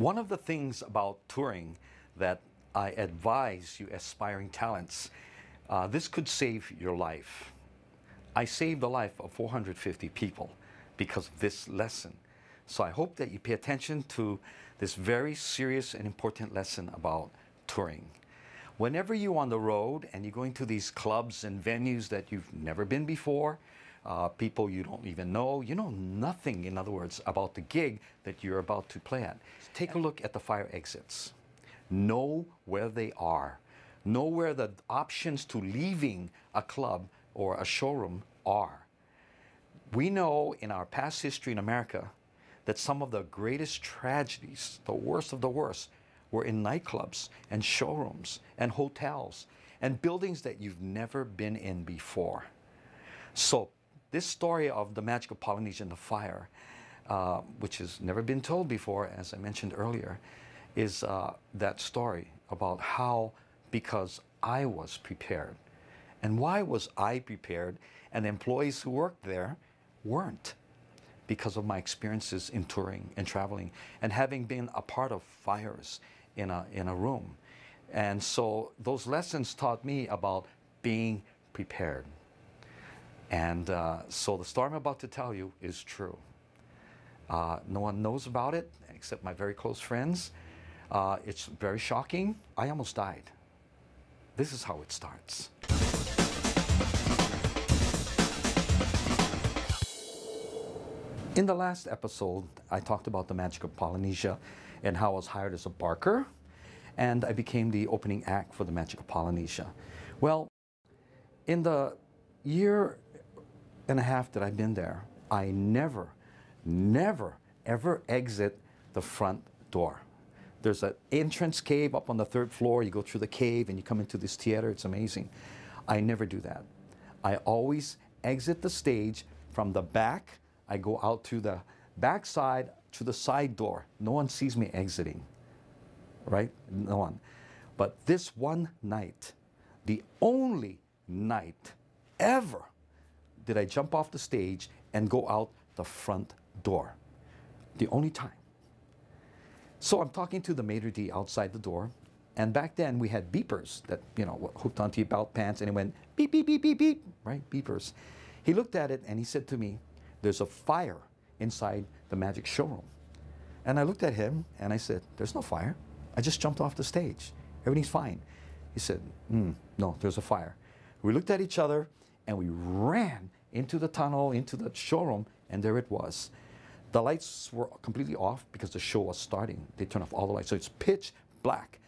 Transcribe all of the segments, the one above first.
One of the things about touring that I advise you aspiring talents, this could save your life. I saved the life of 450 people because of this lesson. So I hope that you pay attention to this very serious and important lesson about touring. Whenever you're on the road and you're going to these clubs and venues that you've never been before, people you don't even know, you know nothing, in other words, about the gig that you're about to play at. Take a look at the fire exits. Know where they are. Know where the options to leaving a club or a showroom are. We know in our past history in America that some of the greatest tragedies, the worst of the worst, were in nightclubs and showrooms and hotels and buildings that you've never been in before. So this story of the Magic of Polynesia and the fire, which has never been told before, as I mentioned earlier, is that story about how, because I was prepared. And why was I prepared and the employees who worked there weren't? Because of my experiences in touring and traveling and having been a part of fires in a room. And so those lessons taught me about being prepared. And so the story I'm about to tell you is true. No one knows about it except my very close friends. It's very shocking. I almost died. This is how it starts. In the last episode, I talked about the Magic of Polynesia and how I was hired as a barker, and I became the opening act for the Magic of Polynesia. Well, in the year and a half that I've been there, I never, ever exit the front door. There's an entrance cave up on the 3rd floor. You go through the cave and you come into this theater. It's amazing. I never do that. I always exit the stage from the back. I go out to the back side, to the side door. No one sees me exiting, right? No one. But this one night, the only night ever did I jump off the stage and go out the front door. The only time. So I'm talking to the maitre d' outside the door, and back then we had beepers that, you know, hooked onto your belt pants, and it went beep, beep, beep, beep, beep, right? Beepers. He looked at it and he said to me, "There's a fire inside the Magic showroom." And I looked at him and I said, "There's no fire. I just jumped off the stage. Everything's fine." He said, "No, there's a fire." We looked at each other and we ran into the tunnel, into the showroom, and there it was. The lights were completely off because the show was starting. They turned off all the lights, so it's pitch black.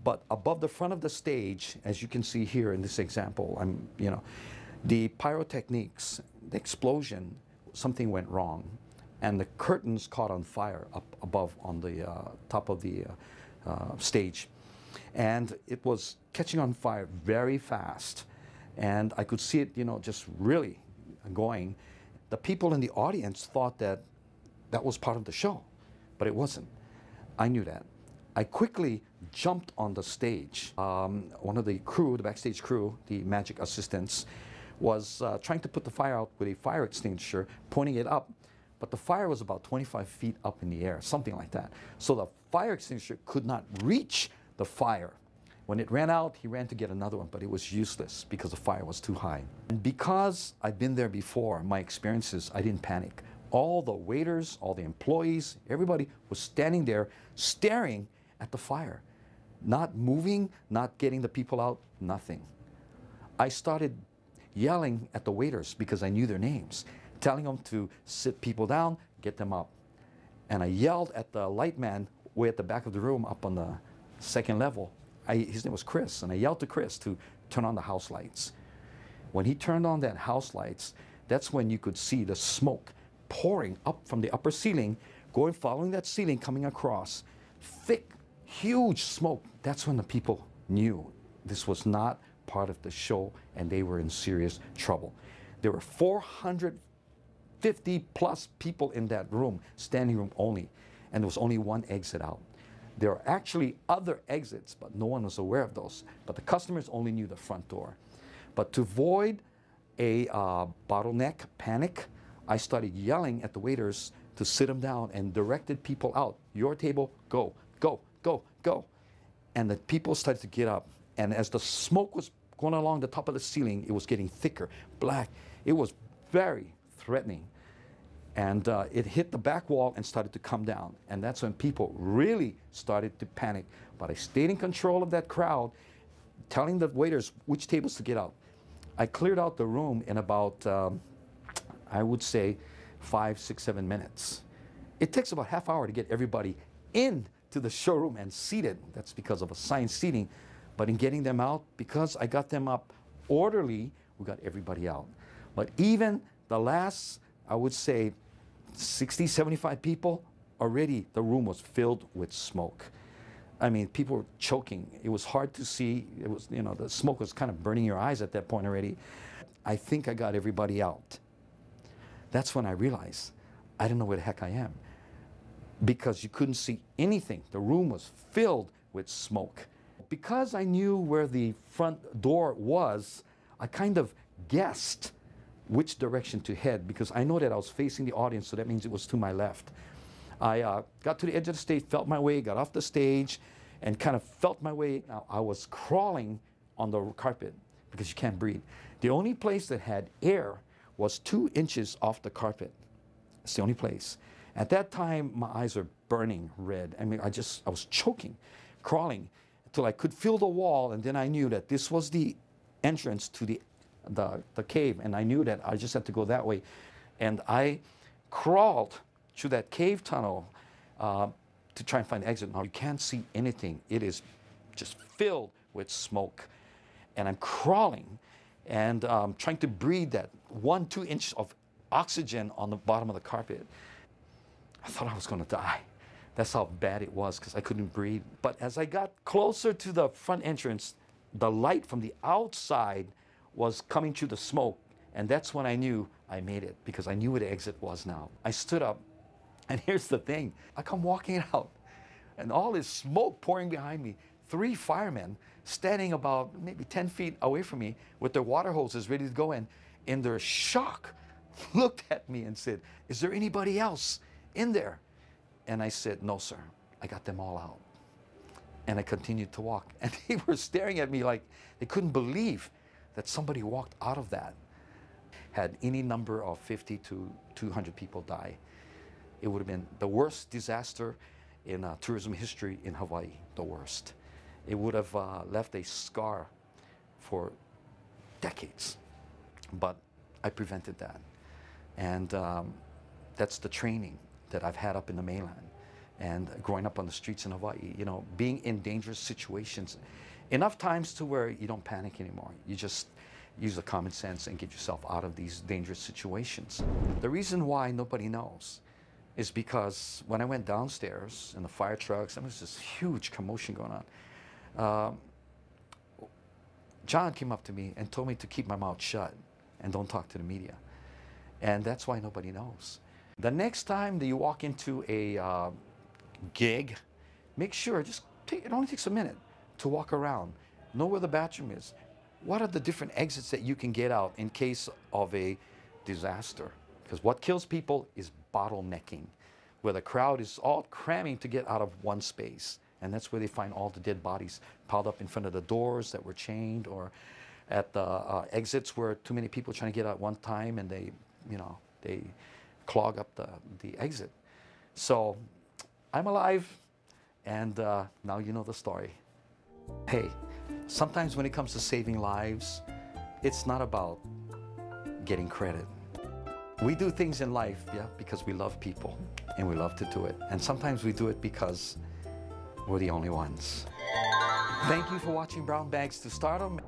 But above the front of the stage, as you can see here in this example, the pyrotechnics, the explosion, something went wrong, and the curtains caught on fire up above on the top of the stage. And it was catching on fire very fast. And I could see it, just really going. The people in the audience thought that that was part of the show, but it wasn't. I knew that. I quickly jumped on the stage. One of the crew, the backstage crew, the magic assistants, was trying to put the fire out with a fire extinguisher, pointing it up, but the fire was about 25 feet up in the air, something like that. So the fire extinguisher could not reach the fire. When it ran out, he ran to get another one, but it was useless because the fire was too high. And because I'd been there before, my experiences, I didn't panic. All the waiters, all the employees, everybody was standing there staring at the fire, not moving, not getting the people out, nothing. I started yelling at the waiters because I knew their names, telling them to sit people down, get them up. And I yelled at the light man way at the back of the room up on the 2nd level. His name was Chris, and I yelled to Chris to turn on the house lights. When he turned on that house lights, that's when you could see the smoke pouring up from the upper ceiling, following that ceiling, coming across. Thick, huge smoke. That's when the people knew this was not part of the show and they were in serious trouble. There were 450 plus people in that room, standing room only, and there was only one exit out. There are actually other exits, but no one was aware of those. But the customers only knew the front door. But to avoid a bottleneck, panic, I started yelling at the waiters to sit them down and directed people out. Your table, go. go, go, go. And the people started to get up. And as the smoke was going along the top of the ceiling, it was getting thicker, black. It was very threatening. And it hit the back wall and started to come down. And that's when people really started to panic. But I stayed in control of that crowd, telling the waiters which tables to get out. I cleared out the room in about, I would say, 5, 6, 7 minutes. It takes about half hour to get everybody into the showroom and seated. That's because of assigned seating. But in getting them out, because I got them up orderly, we got everybody out. But even the last, I would say, 60, 75 people, already the room was filled with smoke. I mean, people were choking. It was hard to see. It was, you know, the smoke was kind of burning your eyes at that point already. I think I got everybody out. That's when I realized I didn't know where the heck I am, because you couldn't see anything. The room was filled with smoke. Because I knew where the front door was, I kind of guessed which direction to head, because I know that I was facing the audience, so that means it was to my left. I got to the edge of the stage, felt my way, got off the stage, and kind of felt my way. Now, I was crawling on the carpet because you can't breathe. The only place that had air was 2 inches off the carpet. It's the only place. At that time, my eyes were burning red. I mean, I was choking, crawling, until I could feel the wall, and then I knew that this was the entrance to the cave, and I knew that I just had to go that way. And I crawled through that cave tunnel to try and find an exit. Now, you can't see anything. It is just filled with smoke. And I'm crawling and trying to breathe that 1-2 inches of oxygen on the bottom of the carpet. I thought I was going to die. That's how bad it was, because I couldn't breathe. But as I got closer to the front entrance, the light from the outside was coming through the smoke. And that's when I knew I made it, because I knew where the exit was now. I stood up, and here's the thing. I come walking out, and all this smoke pouring behind me. 3 firemen standing about maybe 10 feet away from me with their water hoses ready to go in their shock, looked at me and said, "Is there anybody else in there?" And I said, "No, sir. I got them all out." And I continued to walk. And they were staring at me like they couldn't believe that somebody walked out of that. Had any number of 50 to 200 people die, it would have been the worst disaster in tourism history in Hawaii, the worst. It would have left a scar for decades. But I prevented that. And that's the training that I've had up in the mainland. And growing up on the streets in Hawaii, you know, being in dangerous situations, enough times to where you don't panic anymore. You just use the common sense and get yourself out of these dangerous situations. The reason why nobody knows is because when I went downstairs in the fire trucks, there was this huge commotion going on. John came up to me and told me to keep my mouth shut and don't talk to the media. And that's why nobody knows. The next time that you walk into a gig, make sure, it only takes a minute to walk around. Know where the bathroom is. What are the different exits that you can get out in case of a disaster? Because what kills people is bottlenecking, where the crowd is all cramming to get out of one space. And that's where they find all the dead bodies piled up in front of the doors that were chained, or at the exits where too many people trying to get out one time and they clog up the exit. So I'm alive, and now you know the story. Hey, sometimes when it comes to saving lives, it's not about getting credit. We do things in life, yeah, because we love people and we love to do it. And sometimes we do it because we're the only ones. Thank you for watching Brown Bags to Stardom.